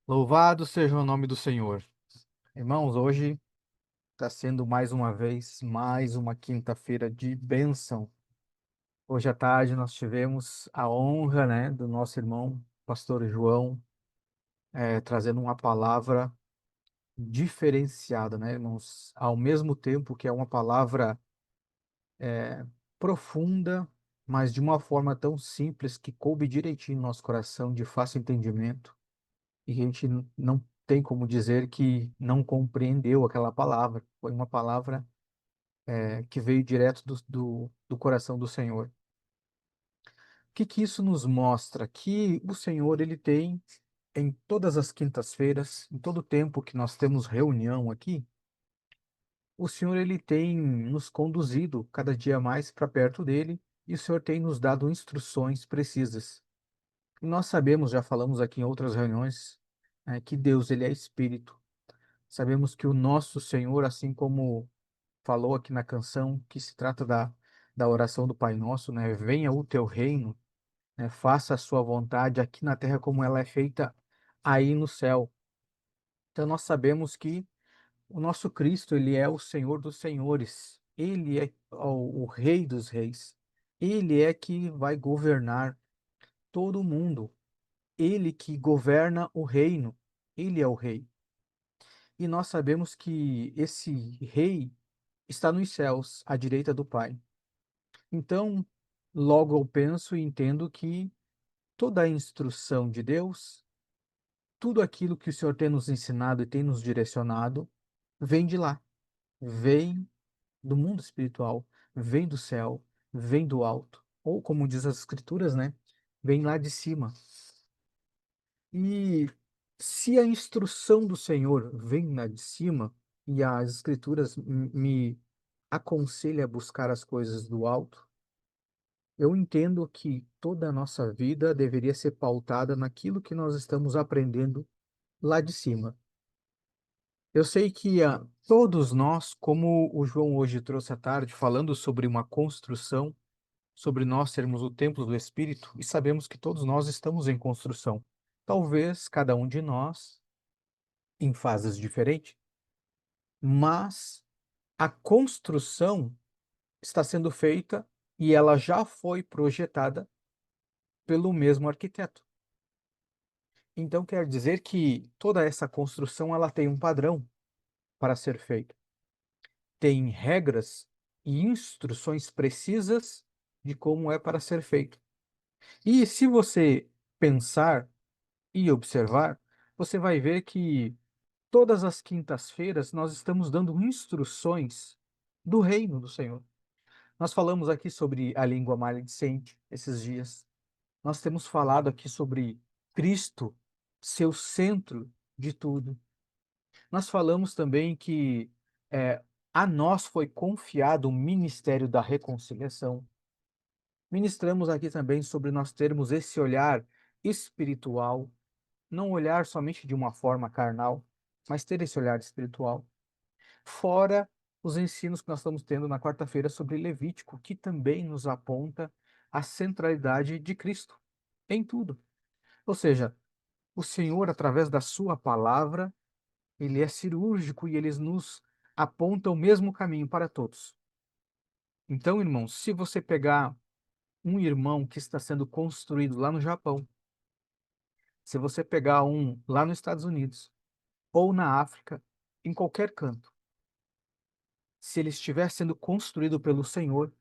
Louvado seja o nome do Senhor. Irmãos, hoje está sendo mais uma vez, mais uma quinta-feira de bênção. Hoje à tarde nós tivemos a honra, né, do nosso irmão, pastor João, trazendo uma palavra diferenciada, né, irmãos? Ao mesmo tempo que é uma palavra profunda, mas de uma forma tão simples que coube direitinho no nosso coração, de fácil entendimento. E a gente não tem como dizer que não compreendeu aquela palavra. Foi uma palavra que veio direto do coração do Senhor. O que que isso nos mostra? Que o Senhor, ele tem, em todas as quintas-feiras, em todo o tempo que nós temos reunião aqui, o Senhor, ele tem nos conduzido cada dia mais para perto dele e o Senhor tem nos dado instruções precisas. E nós sabemos, já falamos aqui em outras reuniões, que Deus, ele é Espírito. Sabemos que o nosso Senhor, assim como falou aqui na canção, que se trata da oração do Pai Nosso, né? Venha o teu reino, né? Faça a sua vontade aqui na terra como ela é feita aí no céu. Então nós sabemos que o nosso Cristo, ele é o Senhor dos senhores. Ele é o Rei dos reis. Ele é que vai governar todo o mundo. Ele que governa o reino. Ele é o rei. E nós sabemos que esse rei está nos céus, à direita do Pai. Então, logo eu penso e entendo que toda a instrução de Deus, tudo aquilo que o Senhor tem nos ensinado e tem nos direcionado, vem de lá, vem do mundo espiritual, vem do céu, vem do alto. Ou como diz as Escrituras, né? Vem lá de cima. E se a instrução do Senhor vem lá de cima, e as Escrituras me aconselha a buscar as coisas do alto, eu entendo que toda a nossa vida deveria ser pautada naquilo que nós estamos aprendendo lá de cima. Eu sei que todos nós, como o João hoje trouxe à tarde, falando sobre uma construção, sobre nós sermos o templo do Espírito, e sabemos que todos nós estamos em construção. Talvez cada um de nós em fases diferentes, mas a construção está sendo feita e ela já foi projetada pelo mesmo arquiteto. Então quer dizer que toda essa construção ela tem um padrão para ser feita. Tem regras e instruções precisas de como é para ser feito. E se você pensar e observar, você vai ver que todas as quintas-feiras nós estamos dando instruções do reino do Senhor. Nós falamos aqui sobre a língua maledicente esses dias. Nós temos falado aqui sobre Cristo, seu centro de tudo. Nós falamos também que eh, a nós foi confiado o ministério da reconciliação. Ministramos aqui também sobre nós termos esse olhar espiritual, não olhar somente de uma forma carnal, mas ter esse olhar espiritual. Fora os ensinos que nós estamos tendo na quarta-feira sobre Levítico, que também nos aponta a centralidade de Cristo em tudo. Ou seja, o Senhor, através da sua palavra, ele é cirúrgico e ele nos aponta o mesmo caminho para todos. Então, irmãos, se você pegar um irmão que está sendo construído lá no Japão, se você pegar um lá nos Estados Unidos ou na África, em qualquer canto, se ele estiver sendo construído pelo Senhor,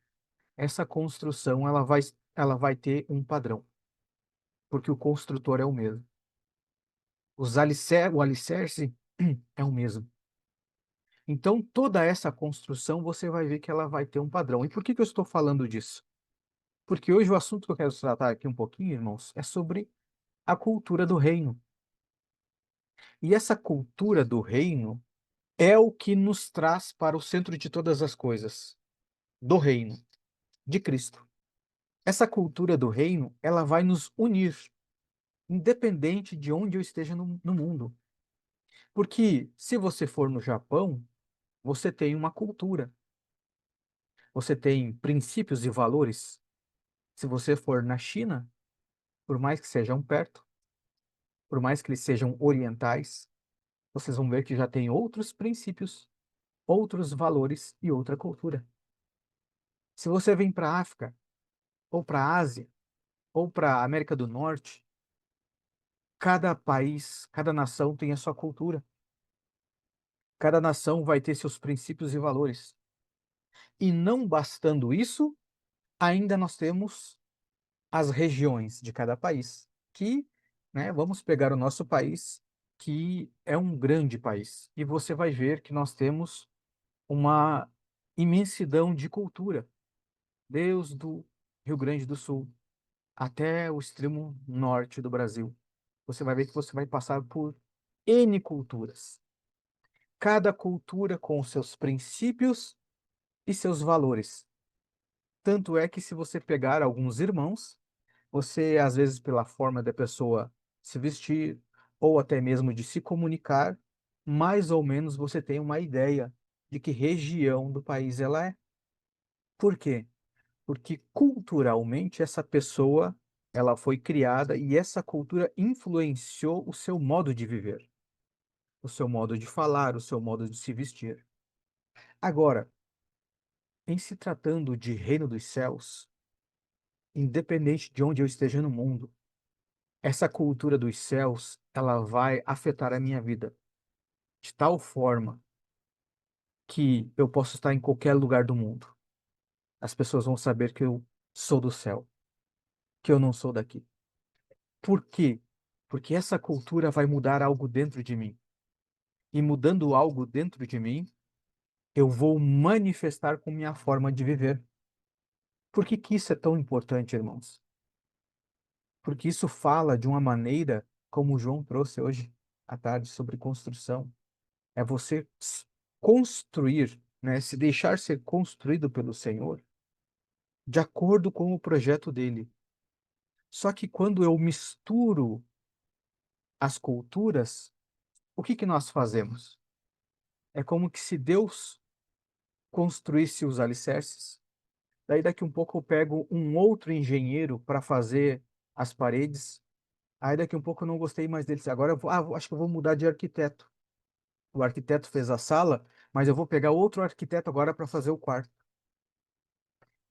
essa construção ela vai ter um padrão, porque o construtor é o mesmo. O alicerce é o mesmo. Então, toda essa construção, você vai ver que ela vai ter um padrão. E por que que eu estou falando disso? Porque hoje o assunto que eu quero tratar aqui um pouquinho, irmãos, é sobre a cultura do reino. E essa cultura do reino é o que nos traz para o centro de todas as coisas, do reino, de Cristo. Essa cultura do reino, ela vai nos unir, independente de onde eu esteja no mundo. Porque se você for no Japão, você tem uma cultura, você tem princípios e valores. Se você for na China, por mais que sejam perto, por mais que eles sejam orientais, vocês vão ver que já tem outros princípios, outros valores e outra cultura. Se você vem para a África, ou para a Ásia, ou para a América do Norte, cada país, cada nação tem a sua cultura. Cada nação vai ter seus princípios e valores. E não bastando isso, ainda nós temos as regiões de cada país, que, né, vamos pegar o nosso país, que é um grande país, e você vai ver que nós temos uma imensidão de cultura, desde o Rio Grande do Sul até o extremo norte do Brasil. Você vai ver que você vai passar por N culturas. Cada cultura com seus princípios e seus valores. Tanto é que se você pegar alguns irmãos, você, às vezes, pela forma da pessoa se vestir, ou até mesmo de se comunicar, mais ou menos você tem uma ideia de que região do país ela é. Por quê? Porque culturalmente essa pessoa, ela foi criada e essa cultura influenciou o seu modo de viver, o seu modo de falar, o seu modo de se vestir. Agora, em se tratando de reino dos céus, independente de onde eu esteja no mundo, essa cultura dos céus, ela vai afetar a minha vida de tal forma que eu posso estar em qualquer lugar do mundo. As pessoas vão saber que eu sou do céu, que eu não sou daqui. Por quê? Porque essa cultura vai mudar algo dentro de mim. E mudando algo dentro de mim, eu vou manifestar com minha forma de viver. Por que que isso é tão importante, irmãos? Porque isso fala de uma maneira, como o João trouxe hoje à tarde, sobre construção. É você construir, né, se deixar ser construído pelo Senhor de acordo com o projeto dele. Só que quando eu misturo as culturas, o que que nós fazemos? É como que se Deus construísse os alicerces, daí daqui um pouco eu pego um outro engenheiro para fazer as paredes, aí daqui um pouco eu não gostei mais deles. Agora eu vou, acho que eu vou mudar de arquiteto. O arquiteto fez a sala, mas eu vou pegar outro arquiteto agora para fazer o quarto.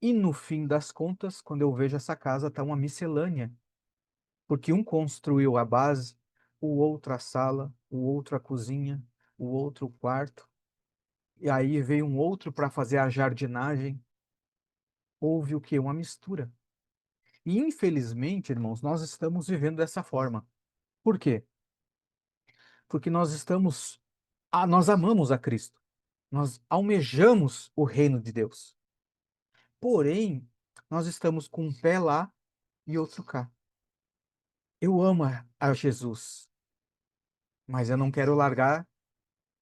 E no fim das contas, quando eu vejo essa casa, tá uma miscelânea, porque um construiu a base, o outro a sala, o outro a cozinha, o outro o quarto, e aí veio um outro para fazer a jardinagem. Houve o quê? Uma mistura. E infelizmente, irmãos, nós estamos vivendo dessa forma. Por quê? Porque nós amamos a Cristo. Nós almejamos o reino de Deus. Porém, nós estamos com um pé lá e outro cá. Eu amo a Jesus, mas eu não quero largar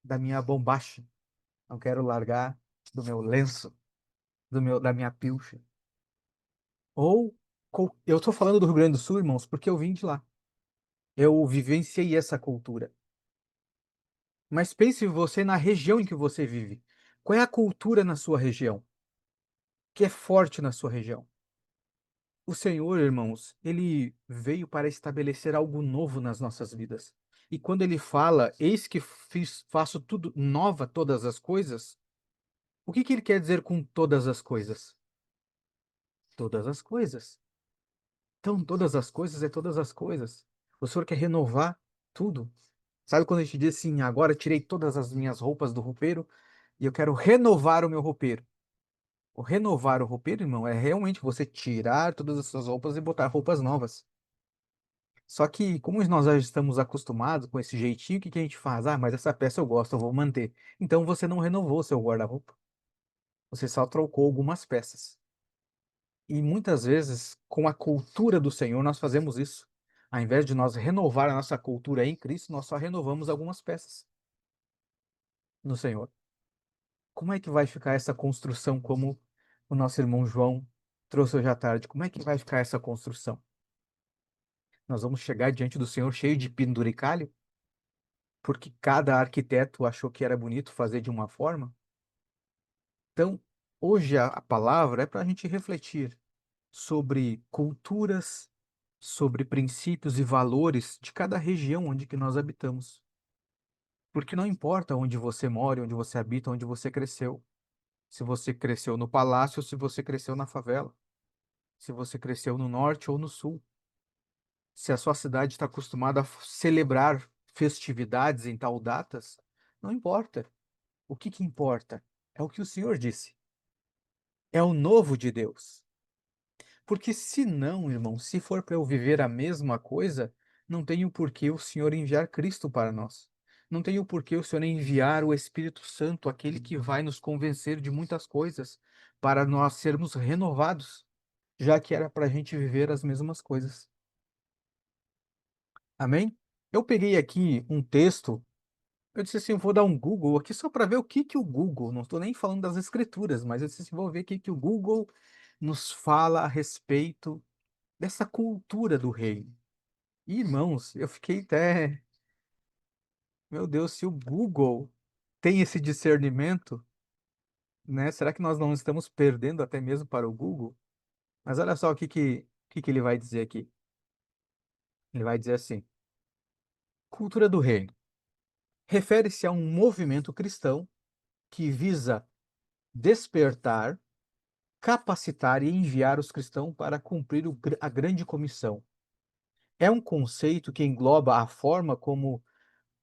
da minha bombacha, não quero largar do meu lenço, da minha pilcha. Ou eu estou falando do Rio Grande do Sul, irmãos, porque eu vim de lá. Eu vivenciei essa cultura. Mas pense você na região em que você vive. Qual é a cultura na sua região? Que é forte na sua região? O Senhor, irmãos, ele veio para estabelecer algo novo nas nossas vidas. E quando ele fala, eis que faço tudo nova todas as coisas, o que que ele quer dizer com todas as coisas? Todas as coisas. Então, todas as coisas é todas as coisas. O Senhor quer renovar tudo. Sabe quando a gente diz assim, agora tirei todas as minhas roupas do roupeiro e eu quero renovar o meu roupeiro. O renovar o roupeiro, irmão, é realmente você tirar todas as suas roupas e botar roupas novas. Só que, como nós já estamos acostumados com esse jeitinho, o que que a gente faz? Ah, mas essa peça eu gosto, eu vou manter. Então você não renovou seu guarda-roupa. Você só trocou algumas peças. E muitas vezes, com a cultura do Senhor, nós fazemos isso. Ao invés de nós renovar a nossa cultura em Cristo, nós só renovamos algumas peças no Senhor. Como é que vai ficar essa construção, como o nosso irmão João trouxe hoje à tarde? Como é que vai ficar essa construção? Nós vamos chegar diante do Senhor cheio de penduricalho, porque cada arquiteto achou que era bonito fazer de uma forma? Então, hoje a palavra é para a gente refletir sobre culturas sobre princípios e valores de cada região onde que nós habitamos. Porque não importa onde você mora, onde você habita, onde você cresceu. Se você cresceu no palácio ou se você cresceu na favela. Se você cresceu no norte ou no sul. Se a sua cidade está acostumada a celebrar festividades em tal datas, não importa. O que que importa é o que o Senhor disse. É o novo de Deus. Porque se não, irmão, se for para eu viver a mesma coisa, não tenho por que o Senhor enviar Cristo para nós. Não tenho por que o Senhor enviar o Espírito Santo, aquele que vai nos convencer de muitas coisas, para nós sermos renovados, já que era para a gente viver as mesmas coisas. Amém? Eu peguei aqui um texto, eu disse assim, eu vou dar um Google aqui só para ver o que que o Google, não estou nem falando das escrituras, mas eu disse assim, vou ver o que que o Google nos fala a respeito dessa cultura do reino. E, irmãos, eu fiquei até, meu Deus, se o Google tem esse discernimento, né? Será que nós não estamos perdendo até mesmo para o Google? Mas olha só o que que ele vai dizer aqui. Ele vai dizer assim: cultura do reino refere-se a um movimento cristão que visa despertar, capacitar e enviar os cristãos para cumprir a grande comissão. É um conceito que engloba a forma como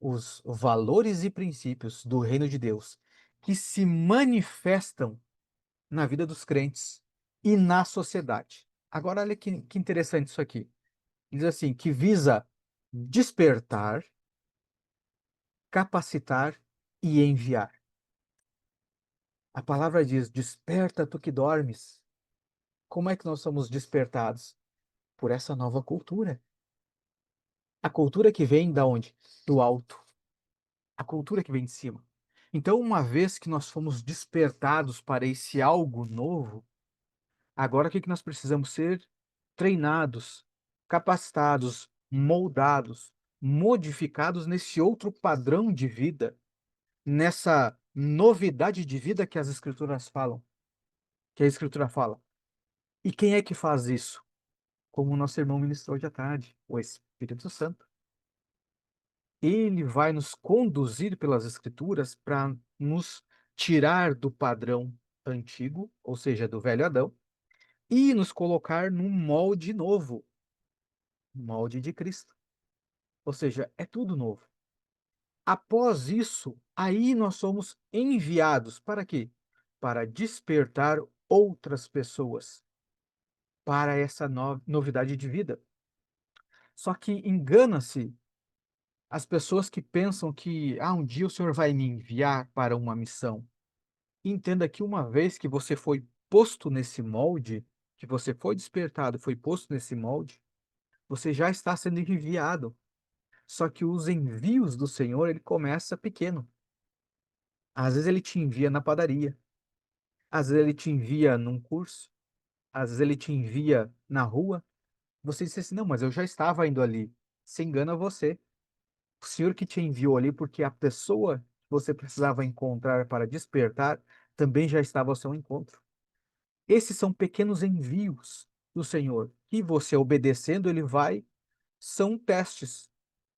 os valores e princípios do reino de Deus que se manifestam na vida dos crentes e na sociedade. Agora, olha que interessante isso aqui. Diz assim, que visa despertar, capacitar e enviar. A palavra diz, desperta tu que dormes. Como é que nós somos despertados? Por essa nova cultura. A cultura que vem da onde? Do alto. A cultura que vem de cima. Então, uma vez que nós fomos despertados para esse algo novo, agora o que que nós precisamos ser? Treinados, capacitados, moldados, modificados nesse outro padrão de vida, nessa novidade de vida que as escrituras falam, que a escritura fala. E quem é que faz isso? Como o nosso irmão ministrou hoje à tarde, o Espírito Santo. Ele vai nos conduzir pelas escrituras para nos tirar do padrão antigo, ou seja, do velho Adão, e nos colocar num molde novo, molde de Cristo. Ou seja, é tudo novo. Após isso, aí nós somos enviados para quê? Para despertar outras pessoas para essa novidade de vida. Só que engana-se as pessoas que pensam que um dia o Senhor vai me enviar para uma missão. Entenda que uma vez que você foi posto nesse molde, que você foi despertado, foi posto nesse molde, você já está sendo enviado. Só que os envios do Senhor, ele começa pequeno. Às vezes ele te envia na padaria, às vezes ele te envia num curso, às vezes ele te envia na rua. Você diz assim, não, mas eu já estava indo ali. Se engana você. O Senhor que te enviou ali, porque a pessoa que você precisava encontrar para despertar também já estava ao seu encontro. Esses são pequenos envios do Senhor, que você obedecendo, ele vai, são testes,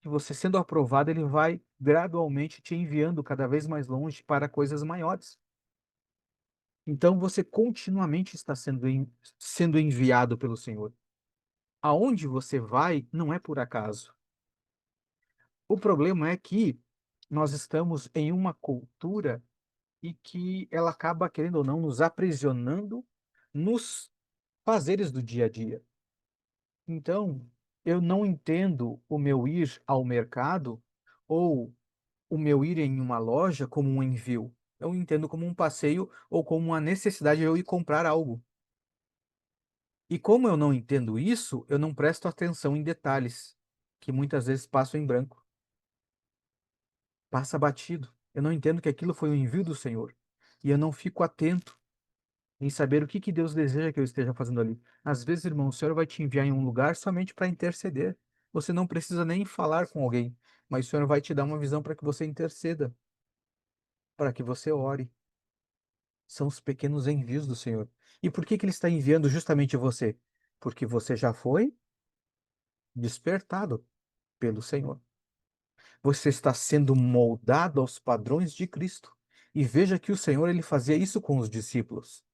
que você sendo aprovado, ele vai gradualmente te enviando cada vez mais longe para coisas maiores. Então você continuamente está sendo enviado pelo Senhor. Aonde você vai não é por acaso. O problema é que nós estamos em uma cultura e que ela acaba, querendo ou não, nos aprisionando nos fazeres do dia a dia. Então, eu não entendo o meu ir ao mercado ou o meu ir em uma loja como um envio. Eu entendo como um passeio ou como uma necessidade de eu ir comprar algo. E como eu não entendo isso, eu não presto atenção em detalhes que muitas vezes passam em branco. Passa batido. Eu não entendo que aquilo foi um envio do Senhor. E eu não fico atento em saber o que que Deus deseja que eu esteja fazendo ali. Às vezes, irmão, o Senhor vai te enviar em um lugar somente para interceder. Você não precisa nem falar com alguém, mas o Senhor vai te dar uma visão para que você interceda, para que você ore. São os pequenos envios do Senhor. E por que que Ele está enviando justamente você? Porque você já foi? despertado pelo Senhor. Você está sendo moldado aos padrões de Cristo. E veja que o Senhor ele fazia isso com os discípulos.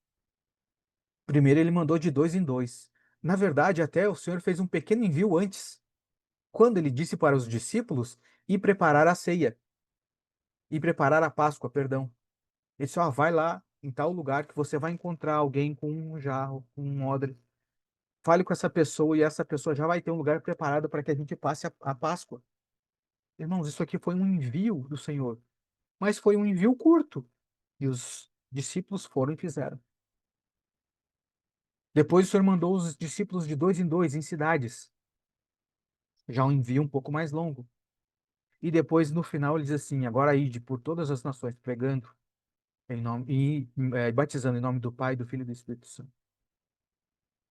Primeiro ele mandou de dois em dois. Na verdade, até o Senhor fez um pequeno envio antes, quando ele disse para os discípulos ir preparar a ceia, e preparar a Páscoa, perdão. Ele disse, ó, vai lá em tal lugar que você vai encontrar alguém com um jarro, com um odre. Fale com essa pessoa e essa pessoa já vai ter um lugar preparado para que a gente passe a Páscoa. Irmãos, isso aqui foi um envio do Senhor, mas foi um envio curto. E os discípulos foram e fizeram. Depois o Senhor mandou os discípulos de dois em dois em cidades. Já um envio um pouco mais longo. E depois, no final, ele diz assim: agora ide por todas as nações, pregando em nome e batizando em nome do Pai, do Filho e do Espírito Santo.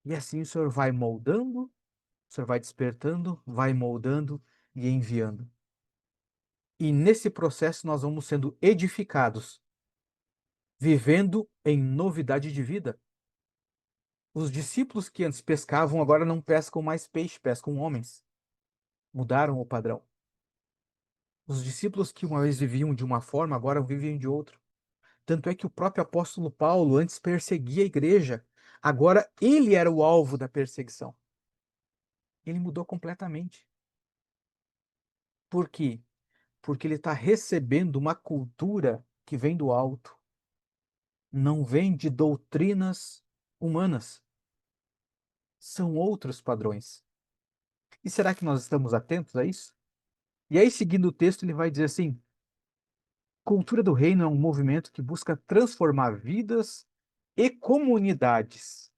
E assim o Senhor vai moldando, o Senhor vai despertando, vai moldando e enviando. E nesse processo nós vamos sendo edificados, vivendo em novidade de vida. Os discípulos que antes pescavam agora não pescam mais peixe, pescam homens. Mudaram o padrão. Os discípulos que uma vez viviam de uma forma, agora vivem de outra. Tanto é que o próprio apóstolo Paulo antes perseguia a igreja, agora ele era o alvo da perseguição. Ele mudou completamente. Por quê? Porque ele está recebendo uma cultura que vem do alto, não vem de doutrinas humanas. São outros padrões. E será que nós estamos atentos a isso? E aí, seguindo o texto, ele vai dizer assim: cultura do reino é um movimento que busca transformar vidas e comunidades.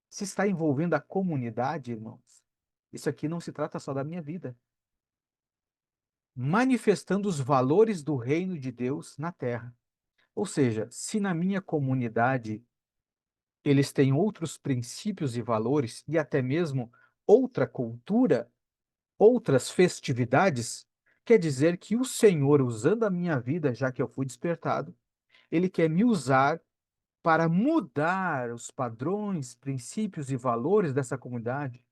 Se está envolvendo a comunidade, irmãos, isso aqui não se trata só da minha vida. Manifestando os valores do reino de Deus na terra. Ou seja, se na minha comunidade eles têm outros princípios e valores e até mesmo outra cultura, outras festividades, quer dizer que o Senhor, usando a minha vida, já que eu fui despertado, ele quer me usar para mudar os padrões, princípios e valores dessa comunidade,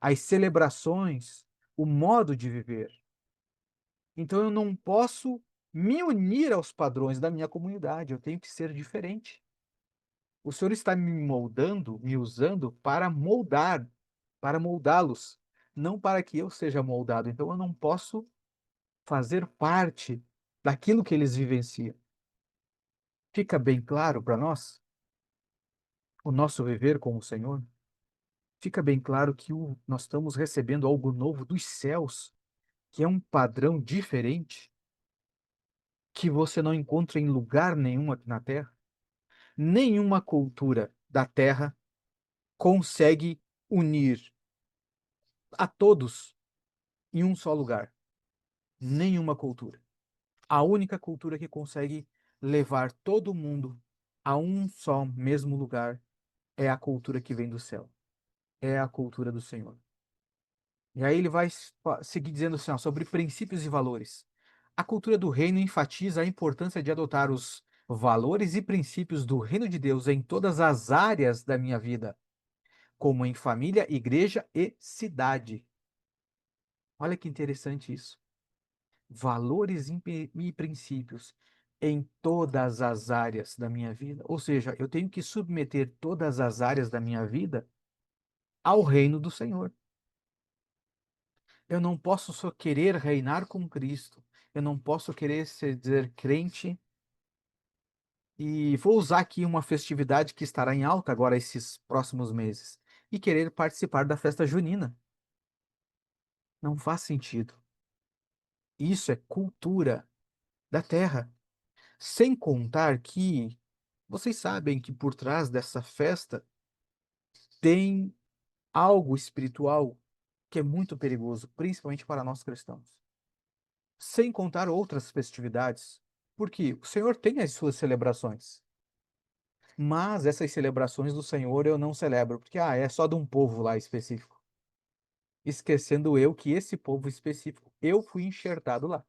as celebrações, o modo de viver. Então eu não posso me unir aos padrões da minha comunidade, eu tenho que ser diferente. O Senhor está me moldando, me usando para moldar, para moldá-los, não para que eu seja moldado. Então eu não posso fazer parte daquilo que eles vivenciam. Fica bem claro para nós o nosso viver com o Senhor? Fica bem claro que nós estamos recebendo algo novo dos céus, que é um padrão diferente, que você não encontra em lugar nenhum aqui na Terra. Nenhuma cultura da Terra consegue unir a todos em um só lugar. Nenhuma cultura. A única cultura que consegue levar todo mundo a um só mesmo lugar é a cultura que vem do céu. É a cultura do Senhor. E aí ele vai seguir dizendo assim, ó, sobre princípios e valores. A cultura do reino enfatiza a importância de adotar os valores e princípios do reino de Deus em todas as áreas da minha vida, como em família, igreja e cidade. Olha que interessante isso. Valores e princípios em todas as áreas da minha vida. Ou seja, eu tenho que submeter todas as áreas da minha vida ao reino do Senhor. Eu não posso só querer reinar com Cristo. Eu não posso querer ser dizer crente. E vou usar aqui uma festividade que estará em alta agora esses próximos meses. E querer participar da festa junina. Não faz sentido. Isso é cultura da terra. Sem contar que vocês sabem que por trás dessa festa tem algo espiritual que é muito perigoso, principalmente para nós cristãos. Sem contar outras festividades, porque o Senhor tem as suas celebrações, mas essas celebrações do Senhor eu não celebro, porque é só de um povo lá específico. Esquecendo eu que esse povo específico, eu fui enxertado lá.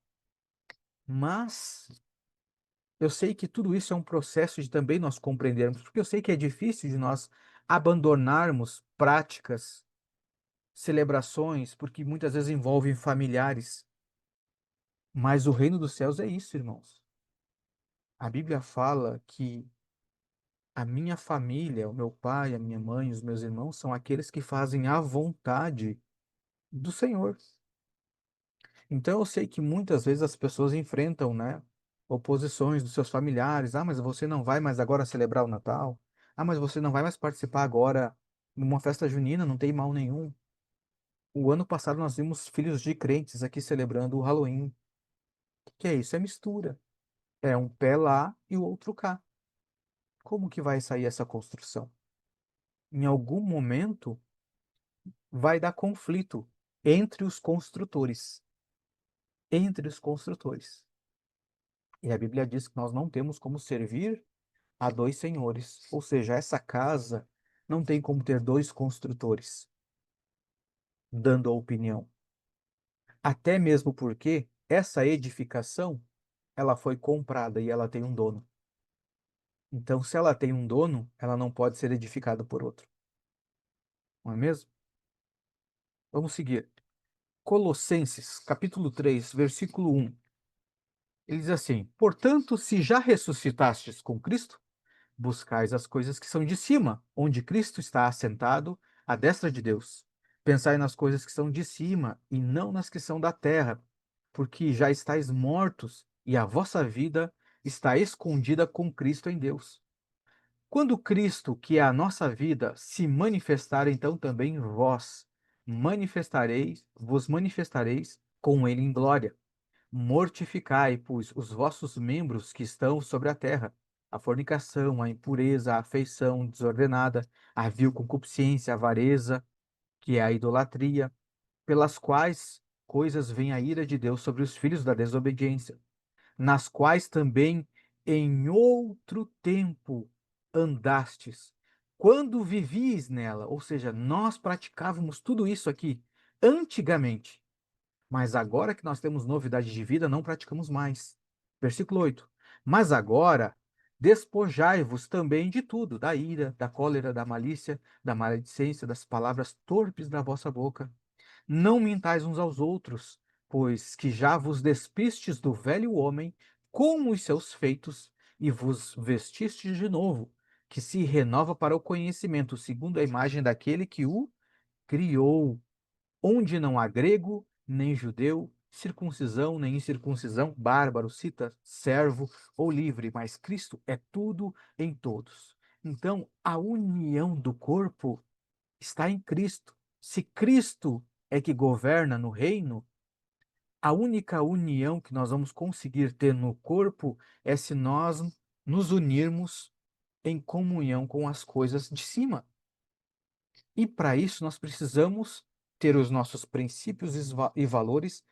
Mas eu sei que tudo isso é um processo de também nós compreendermos, porque eu sei que é difícil de nós abandonarmos práticas celebrações, porque muitas vezes envolvem familiares. Mas o reino dos céus é isso, irmãos. A Bíblia fala que a minha família, o meu pai, a minha mãe, os meus irmãos são aqueles que fazem a vontade do Senhor. Então eu sei que muitas vezes as pessoas enfrentam, né, oposições dos seus familiares. Ah, mas você não vai mais agora celebrar o Natal. Ah, mas você não vai mais participar agora numa festa junina, não tem mal nenhum. O ano passado nós vimos filhos de crentes aqui celebrando o Halloween. O que é isso? É mistura. É um pé lá e o outro cá. Como que vai sair essa construção? Em algum momento vai dar conflito entre os construtores. Entre os construtores. E a Bíblia diz que nós não temos como servir a dois senhores. Ou seja, essa casa não tem como ter dois construtores dando a opinião. Até mesmo porque essa edificação, ela foi comprada e ela tem um dono. Então, se ela tem um dono, ela não pode ser edificada por outro. Não é mesmo? Vamos seguir. Colossenses, capítulo 3, versículo 1. Ele diz assim: Portanto, se já ressuscitastes com Cristo, buscais as coisas que são de cima, onde Cristo está assentado à destra de Deus. Pensai nas coisas que são de cima e não nas que são da terra, porque já estáis mortos e a vossa vida está escondida com Cristo em Deus. Quando Cristo, que é a nossa vida, se manifestar, então também vós vos manifestareis com ele em glória. Mortificai, pois, os vossos membros que estão sobre a terra, a fornicação, a impureza, a afeição desordenada, a vil concupiscência, a avareza, que é a idolatria, pelas quais coisas vem a ira de Deus sobre os filhos da desobediência, nas quais também em outro tempo andastes, quando vivies nela, ou seja, nós praticávamos tudo isso aqui antigamente, mas agora que nós temos novidade de vida, não praticamos mais. Versículo 8. Mas agora despojai-vos também de tudo, da ira, da cólera, da malícia, da maledicência, das palavras torpes da vossa boca. Não mintais uns aos outros, pois que já vos despistes do velho homem com os seus feitos e vos vestistes de novo, que se renova para o conhecimento, segundo a imagem daquele que o criou, onde não há grego, nem judeu, circuncisão, nem incircuncisão, bárbaro, cita, servo ou livre, mas Cristo é tudo em todos. Então, a união do corpo está em Cristo. Se Cristo é que governa no reino, a única união que nós vamos conseguir ter no corpo é se nós nos unirmos em comunhão com as coisas de cima. E para isso nós precisamos ter os nossos princípios e valores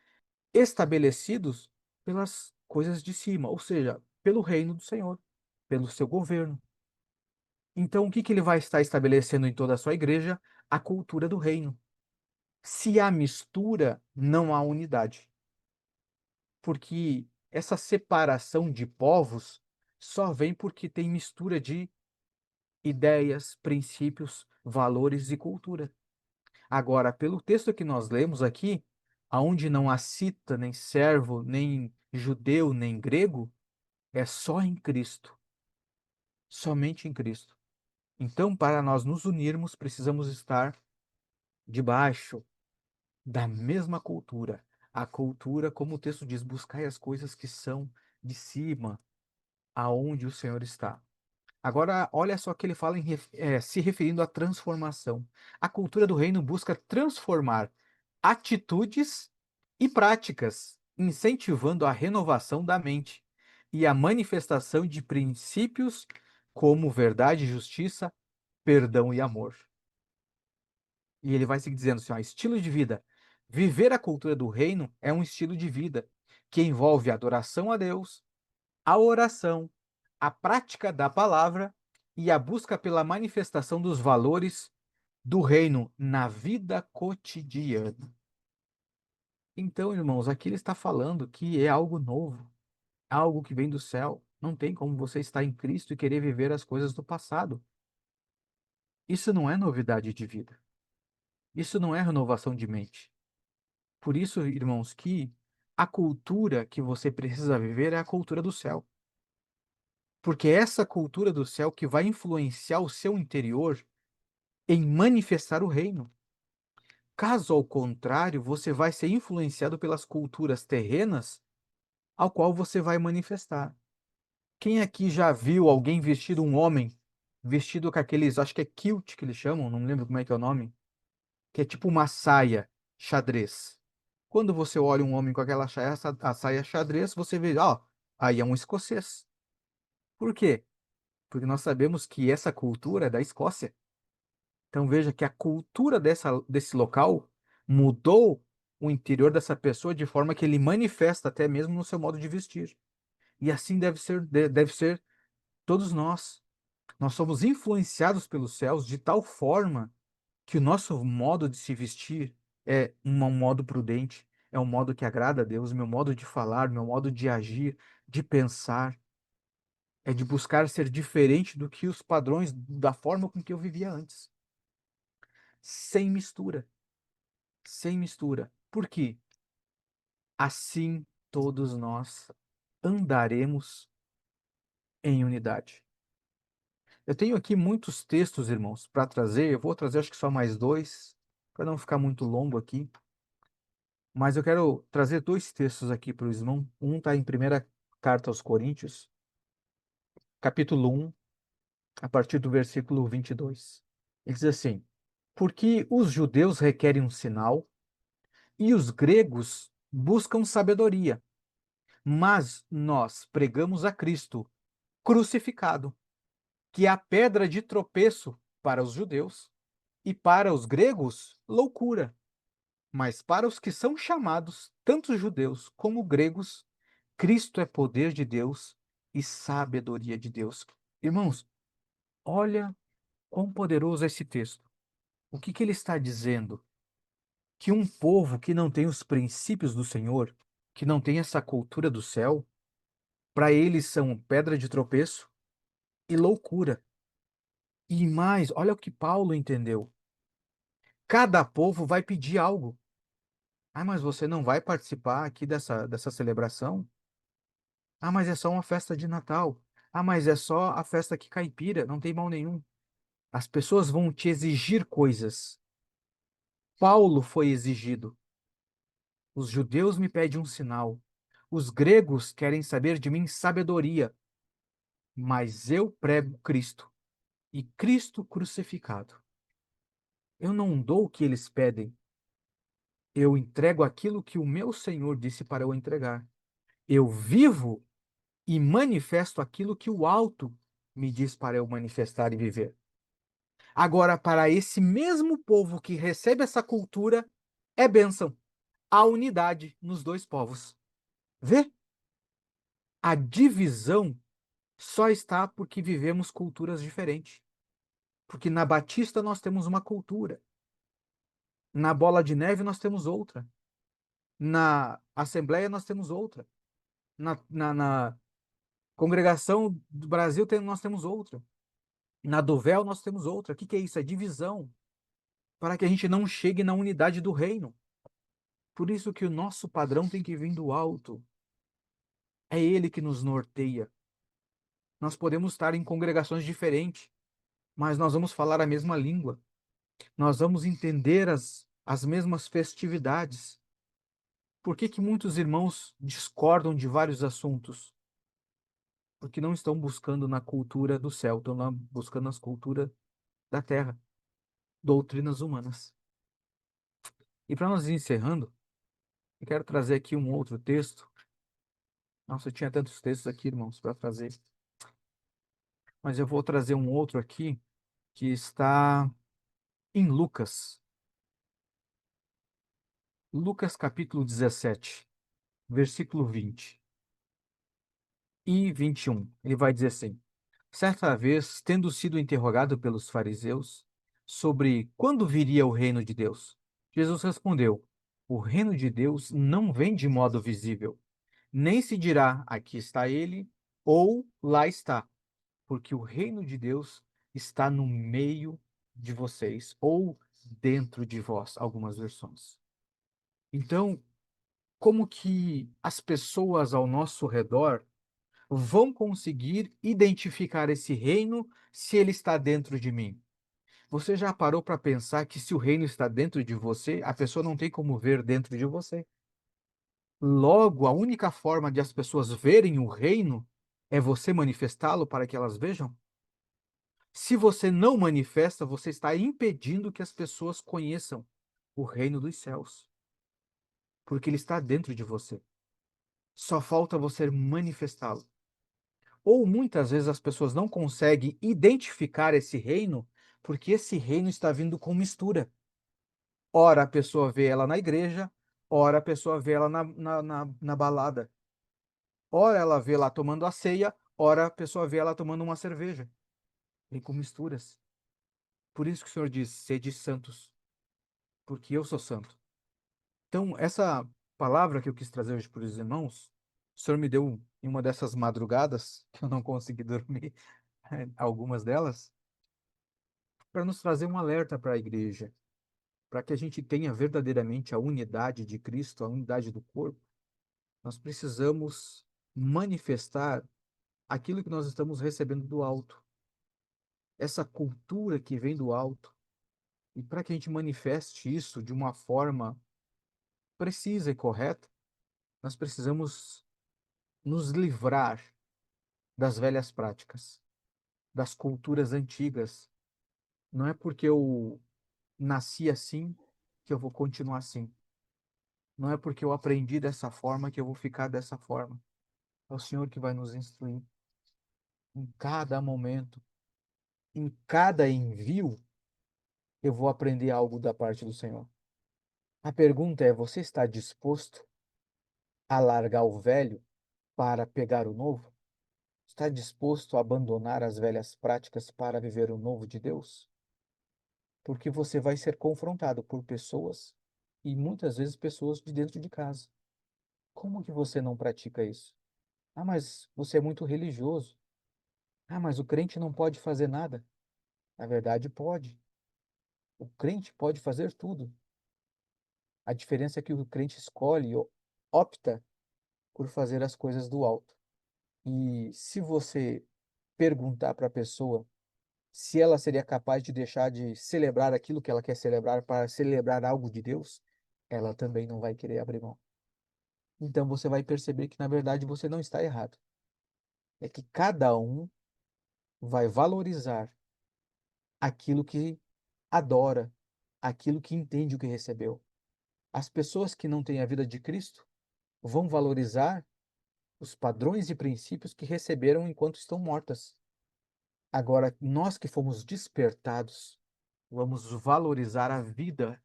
estabelecidos pelas coisas de cima, ou seja, pelo reino do Senhor, pelo seu governo. Então, o que que ele vai estar estabelecendo em toda a sua igreja? A cultura do reino. Se há mistura, não há unidade. Porque essa separação de povos só vem porque tem mistura de ideias, princípios, valores e cultura. Agora, pelo texto que nós lemos aqui, aonde não há cita, nem servo, nem judeu, nem grego, é só em Cristo, somente em Cristo. Então, para nós nos unirmos, precisamos estar debaixo da mesma cultura. A cultura, como o texto diz, buscai as coisas que são de cima, aonde o Senhor está. Agora, olha só que ele fala se referindo à transformação. A cultura do reino busca transformar atitudes e práticas, incentivando a renovação da mente e a manifestação de princípios como verdade, justiça, perdão e amor. E ele vai seguir dizendo assim, ó, estilo de vida. Viver a cultura do reino é um estilo de vida que envolve a adoração a Deus, a oração, a prática da palavra e a busca pela manifestação dos valores do reino na vida cotidiana. Então, irmãos, aqui ele está falando que é algo novo, algo que vem do céu. Não tem como você estar em Cristo e querer viver as coisas do passado. Isso não é novidade de vida. Isso não é renovação de mente. Por isso, irmãos, que a cultura que você precisa viver é a cultura do céu. Porque é essa cultura do céu que vai influenciar o seu interior em manifestar o reino. Caso ao contrário, você vai ser influenciado pelas culturas terrenas ao qual você vai manifestar. Quem aqui já viu alguém vestido, um homem, vestido com aqueles, acho que é kilt que eles chamam, não me lembro como é que é o nome, que é tipo uma saia xadrez. Quando você olha um homem com aquela saia, a saia xadrez, você vê, ó, aí é um escocês. Por quê? Porque nós sabemos que essa cultura é da Escócia. Então veja que a cultura desse local mudou o interior dessa pessoa de forma que ele manifesta até mesmo no seu modo de vestir. E assim deve ser todos nós. Nós somos influenciados pelos céus de tal forma que o nosso modo de se vestir é um modo prudente, é um modo que agrada a Deus, meu modo de falar, meu modo de agir, de pensar, é de buscar ser diferente do que os padrões da forma com que eu vivia antes. Sem mistura, sem mistura. Por quê? Assim todos nós andaremos em unidade. Eu tenho aqui muitos textos, irmãos, para trazer. Eu vou trazer, acho que só mais dois, para não ficar muito longo aqui. Mas eu quero trazer dois textos aqui para o irmão. Um está em primeira carta aos Coríntios, capítulo 1, a partir do versículo 22. Ele diz assim: Porque os judeus requerem um sinal e os gregos buscam sabedoria, mas nós pregamos a Cristo crucificado, que é a pedra de tropeço para os judeus e para os gregos, loucura. Mas para os que são chamados, tanto judeus como gregos, Cristo é poder de Deus e sabedoria de Deus. Irmãos, olha quão poderoso é esse texto. O que que ele está dizendo? Que um povo que não tem os princípios do Senhor, que não tem essa cultura do céu, para eles são pedra de tropeço e loucura. E mais, olha o que Paulo entendeu. Cada povo vai pedir algo. Ah, mas você não vai participar aqui dessa celebração? Ah, mas é só uma festa de Natal. Ah, mas é só a festa que caipira, não tem mal nenhum. As pessoas vão te exigir coisas. Paulo foi exigido. Os judeus me pedem um sinal. Os gregos querem saber de mim sabedoria. Mas eu prego Cristo e Cristo crucificado. Eu não dou o que eles pedem. Eu entrego aquilo que o meu Senhor disse para eu entregar. Eu vivo e manifesto aquilo que o alto me diz para eu manifestar e viver. Agora, para esse mesmo povo que recebe essa cultura, é bênção. A unidade nos dois povos. Vê? A divisão só está porque vivemos culturas diferentes. Porque na Batista nós temos uma cultura, na Bola de Neve nós temos outra, na Assembleia nós temos outra, na Congregação do Brasil nós temos outra, na Dovel nós temos outra. O que que é isso? É divisão, para que a gente não chegue na unidade do reino. Por isso que o nosso padrão tem que vir do alto. É ele que nos norteia. Nós podemos estar em congregações diferentes, mas nós vamos falar a mesma língua. Nós vamos entender as mesmas festividades. Por que que muitos irmãos discordam de vários assuntos? Porque não estão buscando na cultura do céu, estão lá buscando nas culturas da terra, doutrinas humanas. E para nós ir encerrando, eu quero trazer aqui um outro texto. Nossa, eu tinha tantos textos aqui, irmãos, para trazer. Mas eu vou trazer um outro aqui que está em Lucas. Lucas capítulo 17, versículo 20 e 21. Ele vai dizer assim: Certa vez, tendo sido interrogado pelos fariseus sobre quando viria o reino de Deus, Jesus respondeu: O reino de Deus não vem de modo visível, nem se dirá aqui está ele ou lá está, porque o reino de Deus está no meio de vocês, ou dentro de vós, algumas versões. Então, como que as pessoas ao nosso redor vão conseguir identificar esse reino se ele está dentro de mim? Você já parou para pensar que se o reino está dentro de você, a pessoa não tem como ver dentro de você? Logo, a única forma de as pessoas verem o reino é você manifestá-lo para que elas vejam? Se você não manifesta, você está impedindo que as pessoas conheçam o reino dos céus, porque ele está dentro de você. Só falta você manifestá-lo. Ou muitas vezes as pessoas não conseguem identificar esse reino, porque esse reino está vindo com mistura. Ora a pessoa vê ela na igreja, ora a pessoa vê ela na balada. Ora ela vê lá tomando a ceia, ora a pessoa vê ela tomando uma cerveja. Vem com misturas. Por isso que o Senhor diz: sede santos, porque eu sou santo. Então, essa palavra que eu quis trazer hoje para os irmãos, o Senhor me deu em uma dessas madrugadas, que eu não consegui dormir, algumas delas, para nos trazer um alerta para a igreja, para que a gente tenha verdadeiramente a unidade de Cristo, a unidade do corpo. Nós precisamos manifestar aquilo que nós estamos recebendo do alto, essa cultura que vem do alto. E para que a gente manifeste isso de uma forma precisa e correta, nós precisamos nos livrar das velhas práticas, das culturas antigas. Não é porque eu nasci assim que eu vou continuar assim. Não é porque eu aprendi dessa forma que eu vou ficar dessa forma. É o Senhor que vai nos instruir em cada momento, em cada envio, eu vou aprender algo da parte do Senhor. A pergunta é: você está disposto a largar o velho para pegar o novo? Está disposto a abandonar as velhas práticas para viver o novo de Deus? Porque você vai ser confrontado por pessoas e muitas vezes pessoas de dentro de casa. Como que você não pratica isso? Ah, mas você é muito religioso. Ah, mas o crente não pode fazer nada. Na verdade, pode. O crente pode fazer tudo. A diferença é que o crente escolhe, opta por fazer as coisas do alto. E se você perguntar para a pessoa se ela seria capaz de deixar de celebrar aquilo que ela quer celebrar para celebrar algo de Deus, ela também não vai querer abrir mão. Então você vai perceber que, na verdade, você não está errado. É que cada um vai valorizar aquilo que adora, aquilo que entende o que recebeu. As pessoas que não têm a vida de Cristo vão valorizar os padrões e princípios que receberam enquanto estão mortas. Agora, nós que fomos despertados, vamos valorizar a vida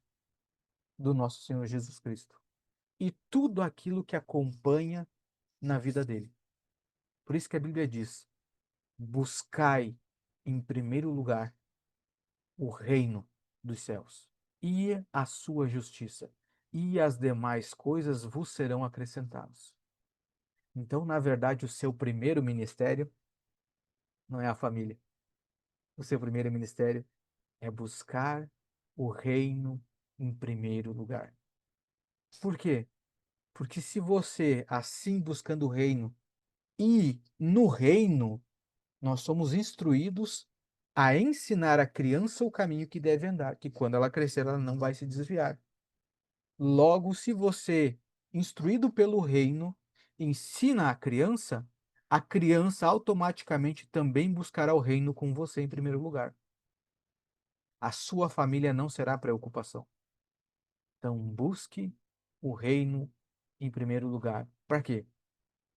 do nosso Senhor Jesus Cristo e tudo aquilo que acompanha na vida dele. Por isso que a Bíblia diz: buscai em primeiro lugar o reino dos céus e a sua justiça, e as demais coisas vos serão acrescentadas. Então, na verdade, o seu primeiro ministério não é a família. O seu primeiro ministério é buscar o reino em primeiro lugar. Por quê? Porque se você, assim buscando o reino, e no reino, nós somos instruídos a ensinar a criança o caminho que deve andar, que quando ela crescer, ela não vai se desviar. Logo, se você, instruído pelo reino, ensina a criança automaticamente também buscará o reino com você em primeiro lugar. A sua família não será preocupação. Então, busque o reino em primeiro lugar. Para quê?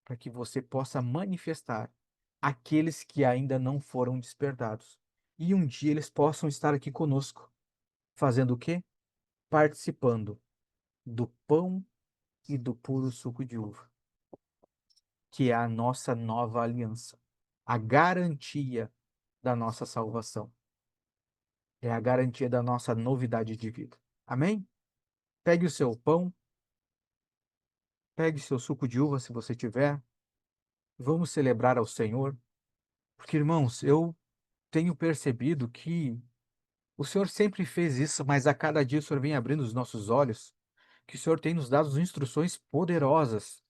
Para que você possa manifestar aqueles que ainda não foram despertados. E um dia eles possam estar aqui conosco, fazendo o quê? Participando do pão e do puro suco de uva, que é a nossa nova aliança, a garantia da nossa salvação, é a garantia da nossa novidade de vida. Amém? Pegue o seu pão, pegue o seu suco de uva, se você tiver. Vamos celebrar ao Senhor, porque, irmãos, eu tenho percebido que O Senhor sempre fez isso, mas a cada dia o Senhor vem abrindo os nossos olhos, que o Senhor tem nos dado instruções poderosas,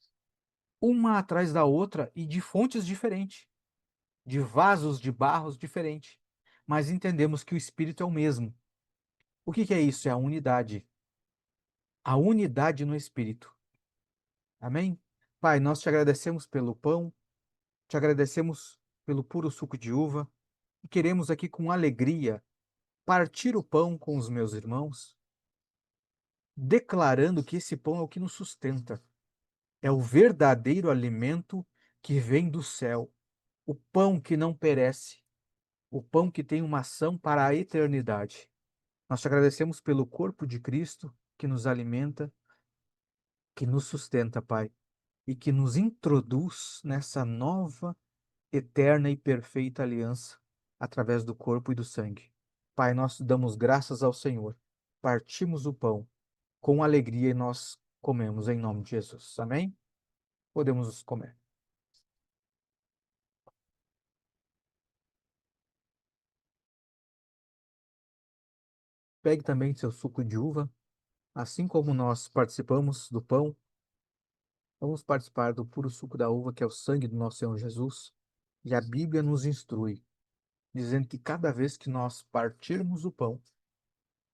uma atrás da outra e de fontes diferentes, de vasos de barros diferentes. Mas entendemos que o Espírito é o mesmo. O que que é isso? É a unidade. A unidade no Espírito. Amém? Pai, nós te agradecemos pelo pão, te agradecemos pelo puro suco de uva e queremos aqui com alegria partir o pão com os meus irmãos, declarando que esse pão é o que nos sustenta, é o verdadeiro alimento que vem do céu, o pão que não perece, o pão que tem uma ação para a eternidade. Nós te agradecemos pelo corpo de Cristo que nos alimenta, que nos sustenta, Pai, e que nos introduz nessa nova, eterna e perfeita aliança através do corpo e do sangue. Pai, nós damos graças ao Senhor, partimos o pão com alegria e nós comemos em nome de Jesus. Amém? Podemos comer. Pegue também seu suco de uva, assim como nós participamos do pão, vamos participar do puro suco da uva, que é o sangue do nosso Senhor Jesus. E a Bíblia nos instrui, dizendo que cada vez que nós partirmos o pão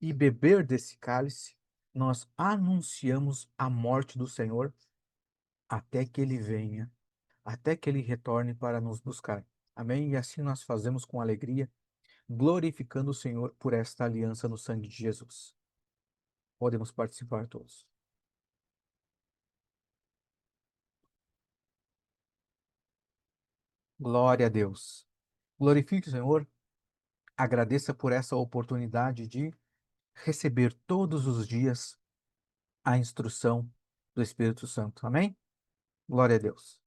e beber desse cálice, nós anunciamos a morte do Senhor até que ele venha, até que ele retorne para nos buscar. Amém? E assim nós fazemos com alegria, glorificando o Senhor por esta aliança no sangue de Jesus. Podemos participar todos. Glória a Deus. Glorifique o Senhor, agradeça por essa oportunidade de receber todos os dias a instrução do Espírito Santo. Amém? Glória a Deus.